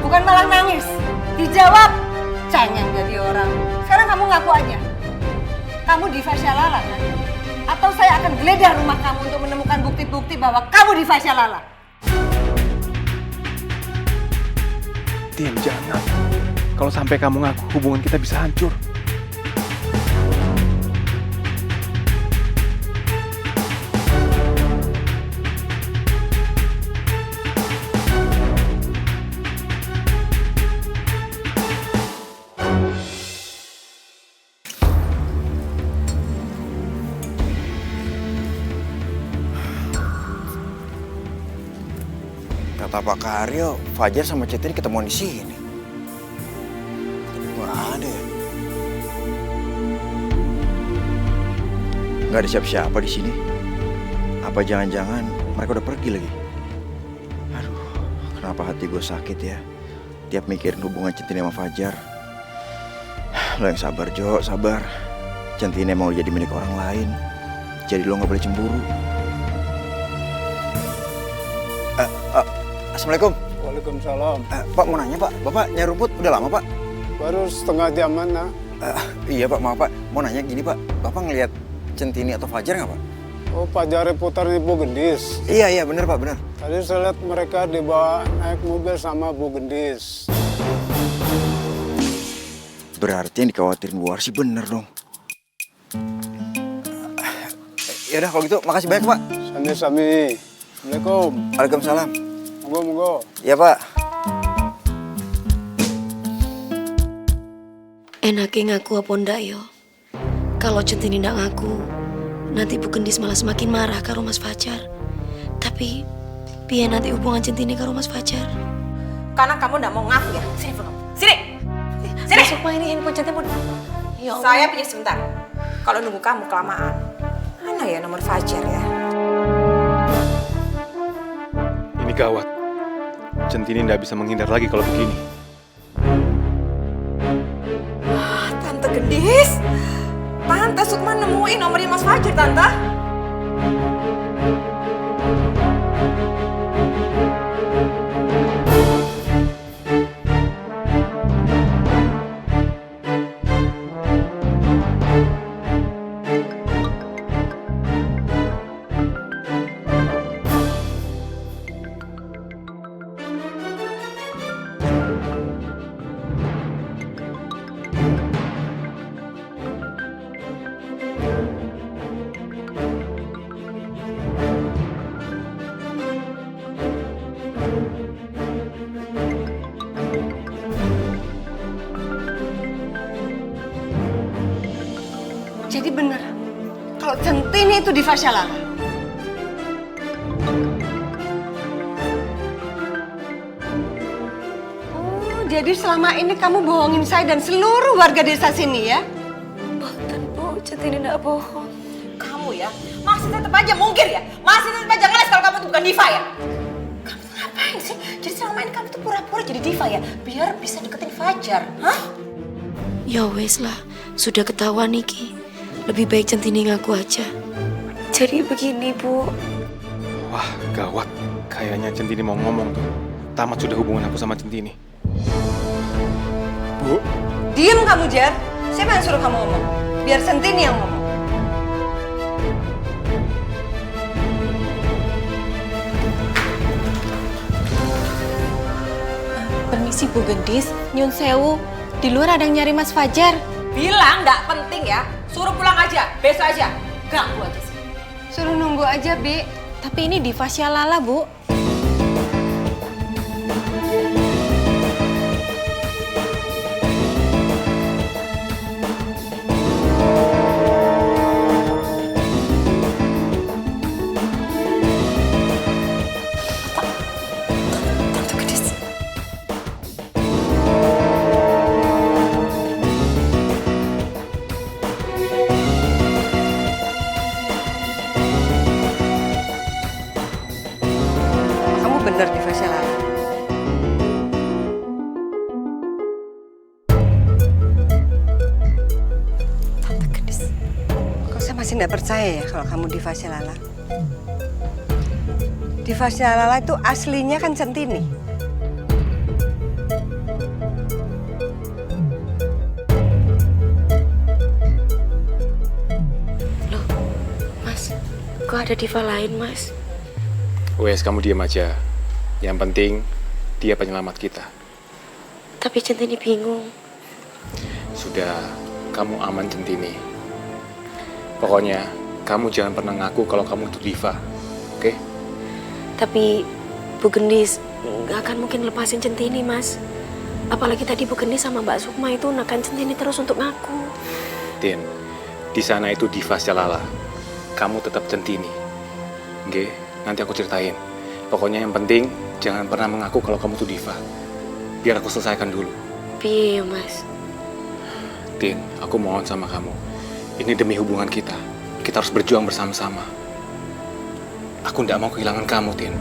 bukan malah nangis. Dijawab, cengeng jadi orang. Sekarang kamu ngaku aja. Kamu Diva Syalala kan? Atau saya akan geledah rumah kamu untuk menemukan bukti-bukti bahwa kamu Diva Syalala. Tin, jangan. Kalau sampai kamu ngaku, hubungan kita bisa hancur. Kata Pak Karyo, Fajar sama Centini ketemuan di sini. Tapi nggak ada ya. Nggak ada siapa-siapa di sini. Apa jangan-jangan mereka udah pergi lagi? Aduh, kenapa hati gue sakit ya? Tiap mikirin hubungan Centini sama Fajar. Lo yang sabar, Jo, sabar. Centini mau jadi milik orang lain. Jadi lo nggak boleh cemburu. Assalamualaikum. Waalaikumsalam. Pak mau nanya Pak, Bapak nyari rumput udah lama Pak? Baru setengah jaman nah. Iya Pak, maaf Pak. Mau nanya gini Pak, Bapak ngelihat Centini atau Fajar nggak Pak? Oh, Fajar putar di Bu Gendis. Iya bener Pak, bener. Tadi saya lihat mereka dibawa naik mobil sama Bu Gendis. Berarti yang dikhawatirin Bu Arsi bener dong. Yaudah kalau gitu makasih banyak Pak. Sami-sami. Assalamualaikum. Waalaikumsalam. Monggo. Iya Pak. Enaknya ngaku apa ndak yo? Kalau Centini ndak ngaku, nanti Bu Gendis malah semakin marah karo Mas Fajar. Tapi, piye nanti hubungan Centini karo Mas Fajar? Karena kamu nggak mau ngaku ya. Sini, Bruno. Sini. Sini. Masuk mah ini handphone Centini. Ya Allah. Saya pinjam sebentar. Kalau nunggu kamu kelamaan. Mana ya nomor Fajar ya? Ini gawat. Centini nggak bisa menghindar lagi kalau begini. Tante Gendis. Tante Sukma nemuin nomornya Mas Fajar, Tante. Jadi bener, kalau Centini itu Diva Syalala. Oh, jadi selama ini kamu bohongin saya dan seluruh warga desa sini ya? Bohong, Bu, Centini ndak bohong. Kamu ya, masih tetap aja mungkir ya? Masih tetap aja ngeles kalau kamu itu bukan Diva ya? Kamu tuh ngapain sih? Jadi selama ini kamu tuh pura-pura jadi Diva ya? Biar bisa deketin Fajar, hah? Ya wes lah, sudah ketahuan Niki. Lebih baik Centini ngaku aja. Jadi begini, Bu. Wah, gawat. Kayaknya Centini mau ngomong tuh. Tamat sudah hubungan aku sama Centini. Bu, Diem kamu, Jar. Siapa yang suruh kamu ngomong? Biar Centini yang ngomong. Permisi Bu Gendis, nyun sewu. Di luar ada yang nyari Mas Fajar. Bilang nggak penting ya. Suruh pulang aja, besok aja. Ganggu aja sih. Suruh nunggu aja, Bi. Tapi ini Diva Syalala, Bu. Kamu bener Diva Syalala. Tante Gendis. Kok saya masih nggak percaya ya kalau kamu Diva Syalala? Diva Syalala itu aslinya kan Centini. kok ada diva lain, Mas? Wes, kamu diam aja. Yang penting, dia penyelamat kita. Tapi Centini bingung. Sudah, kamu aman Centini. Pokoknya, kamu jangan pernah ngaku kalau kamu itu diva. Oke? Tapi Bu Gendis nggak akan mungkin lepasin Centini, Mas. Apalagi tadi Bu Gendis sama Mbak Sukma itu nekan Centini terus untuk ngaku. Tin, di sana itu diva Shalala. Kamu tetap Centini. Oke? Nanti aku ceritain. Pokoknya yang penting, jangan pernah mengaku kalau kamu tuh diva. Biar aku selesaikan dulu. Piye, Mas? Tin, aku mohon sama kamu. Ini demi hubungan kita. Kita harus berjuang bersama-sama. Aku tidak mau kehilangan kamu, Tin.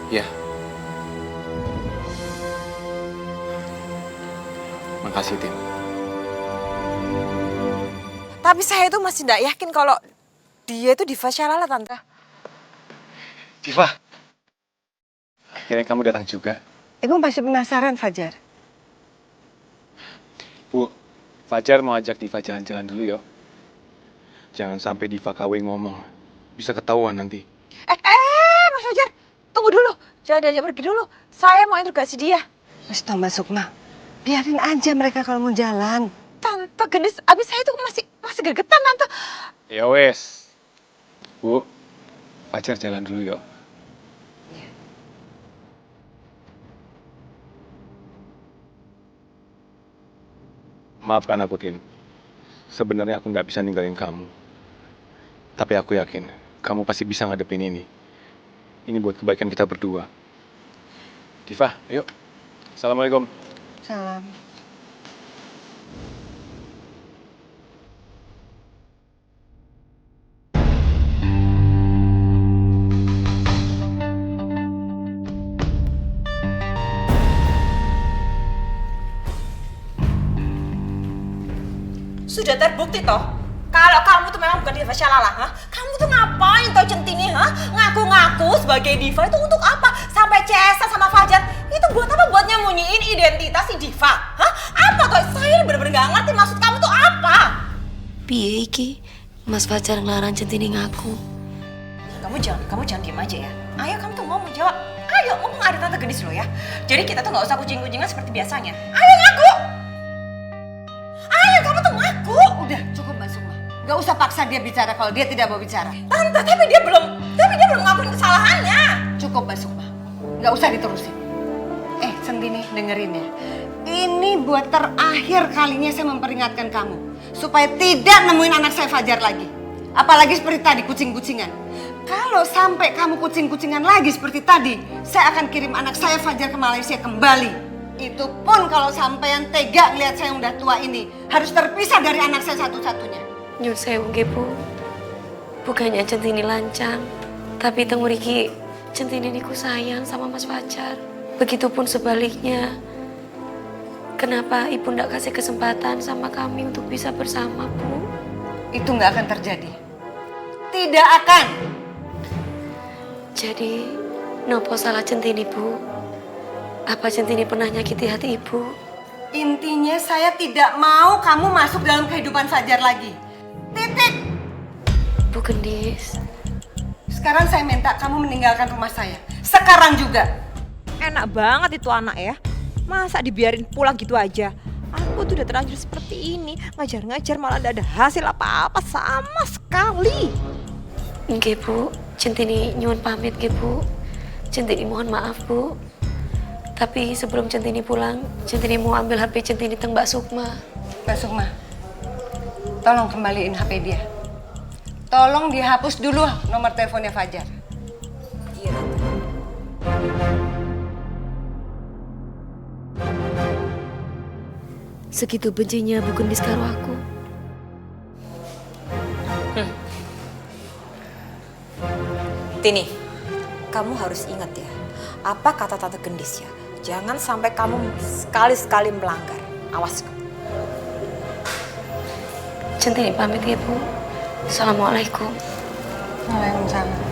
Ya. Makasih, Tin. Tapi saya itu masih tidak yakin kalau dia itu diva Shalala, Tante. Diva. Akhirnya kamu datang juga. Aku masih penasaran, Fajar. Bu, Fajar mau ajak Diva jalan-jalan dulu yo. Jangan sampai Diva KW ngomong. Bisa ketahuan nanti. Mas Fajar, tunggu dulu. Jangan diajak pergi dulu. Saya mau interogasi dia. Mas Mbak Sukma, biarin aja mereka kalau mau jalan. Tante Gendis, abis saya itu masih gregetan, Tante. Ya wes. Bu, Fajar jalan dulu yo. Maafkan aku, Tin. Sebenarnya aku nggak bisa ninggalin kamu. Tapi aku yakin, kamu pasti bisa ngadepin ini. Ini buat kebaikan kita berdua. Diva, ayo. Assalamualaikum. Salam. Sudah terbukti toh, kalau kamu tuh memang bukan diva Shalala, ha? Kamu tuh ngapain toh Centini, ha? Ngaku-ngaku sebagai diva itu untuk apa? Sampai Cesa sama Fajar, itu buat apa? Buat nyembunyiin identitas si diva, ha? Apa toh? Saya bener-bener gak ngerti maksud kamu tuh apa? Piye iki? Mas Fajar ngelarang Centini ngaku. Kamu jangan diem aja ya. Ayo kamu tuh ngomong jawab. Ayo ngomong, ada Tante Gendis loh ya. Jadi kita tuh nggak usah kucing-kucingan seperti biasanya. Ayo ngaku. Ayo kamu tuh ngaku. Udah, cukup Mbak Sukma. Gak usah paksa dia bicara kalau dia tidak mau bicara. Tante, tapi dia belum ngakuin kesalahannya. Cukup Mbak Sukma. Gak usah diterusin. Centini, dengerin ya. Ini buat terakhir kalinya saya memperingatkan kamu. Supaya tidak nemuin anak saya Fajar lagi. Apalagi seperti tadi, kucing-kucingan. Kalau sampai kamu kucing-kucingan lagi seperti tadi, saya akan kirim anak saya Fajar ke Malaysia kembali. Itu pun kalau sampean tega ngeliat saya yang udah tua ini harus terpisah dari anak saya satu-satunya. Nyun sewu nggih, Bu. Bukannya Centini lancang, tapi teng mriki Centini niku sayang sama Mas Fajar. Begitupun sebaliknya. Kenapa Ibu ndak kasih kesempatan sama kami untuk bisa bersama, Bu? Itu nggak akan terjadi. Tidak akan. Jadi, nopo salah Centini, Bu? Apa Centini pernah nyakiti hati Ibu? Intinya saya tidak mau kamu masuk dalam kehidupan Fajar lagi. Titik. Bu Gendis. Sekarang saya minta kamu meninggalkan rumah saya. Sekarang juga. Enak banget itu anak ya. Masa dibiarin pulang gitu aja? Aku tuh udah terlanjur seperti ini. Ngajar-ngajar malah gak ada hasil apa-apa sama sekali. Nggih, Bu. Centini nyuwun pamit nggih, Bu. Centini mohon maaf, Bu. Tapi sebelum Centini pulang, Centini mau ambil HP Centini teng Mbak Sukma. Mbak Sukma, tolong kembaliin HP dia. Tolong dihapus dulu nomor teleponnya Fajar. Iya. Segitu bencinya Bu Gendis karo aku. Tini, kamu harus ingat ya, apa kata Tante Gendis ya. Jangan sampai kamu sekali-sekali melanggar. Awas. Centini pamit ya, Bu. Assalamualaikum. Waalaikumsalam.